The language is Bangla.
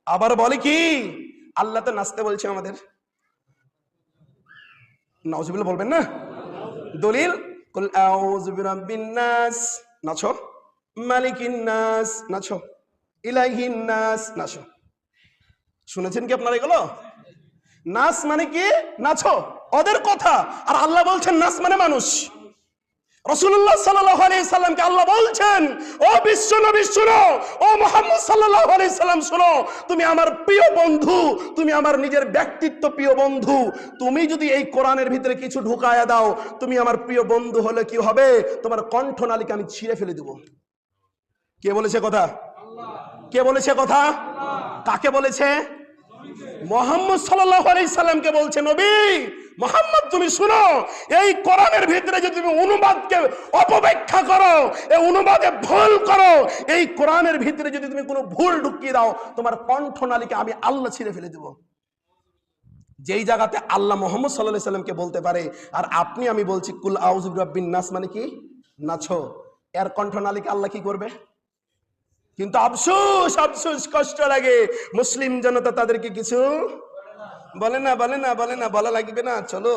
আবার বলে কি আল্লাহ তো নাচতে বলছে আমাদের, নাউজুবিল্লাহ বলবেন না? দলিল কুল আউযু বিরাব্বিন নাস, নাচো। মালিকিন নাস, নাচো। ইলাইহিন নাস, নাচো। শুনেছেন কি আপনারা এগুলো? নাস মানে কি? নাচো, ওদের কথা। আর আল্লাহ বলছেন নাস মানে মানুষ। রাসূলুল্লাহ সাল্লাল্লাহু আলাইহি সাল্লামকে আল্লাহ বলছেন, ও বিশ্ব নবী শুনো, ও মুহাম্মদ সাল্লাল্লাহু আলাইহি সাল্লাম শুনো, তুমি আমার প্রিয় বন্ধু, তুমি আমার নিজের ব্যক্তিত্ব প্রিয় বন্ধু। তুমি যদি এই কোরআনের ভিতরে কিছু ঢুকায়া দাও, তুমি আমার প্রিয় বন্ধু হলে কি হবে? তোমার কণ্ঠনালীকে আমি ছিঁড়ে ফেলে দেব। কে বলেছে কথা? কে বলেছে কথা? কাকে বলেছে? মুহাম্মদ সাল্লাল্লাহু আলাইহি সাল্লামকে বলছে, নবী মুহাম্মদ তুমি শুনো, এই কোরআনের ভিতরে যদি তুমি অনুবাদকে অপব্যাখ্যা করো, এই অনুবাদে ভুল করো, এই কোরআনের ভিতরে যদি তুমি কোনো ভুল ঢুকিয়ে দাও, তোমার কণ্ঠনালীকে আমি আল্লাহ ছিঁড়ে ফেলে দেব। যেই জায়গাতে আল্লাহ মুহাম্মদ সাল্লাল্লাহু আলাইহি সাল্লামকে বলতে পারে, আর আপনি আমি বলছি কুল আউযু বিরাব্বিন নাস মানে কি? নাচো। এর কণ্ঠনালীকে আল্লাহ কি করবে? কিন্তু আফসোস, আফসোস, কষ্ট লাগে, মুসলিম জনতা তাদেরকে কিছু বলে না, বলে না, বলে না, বলা লাগবে না, চলো।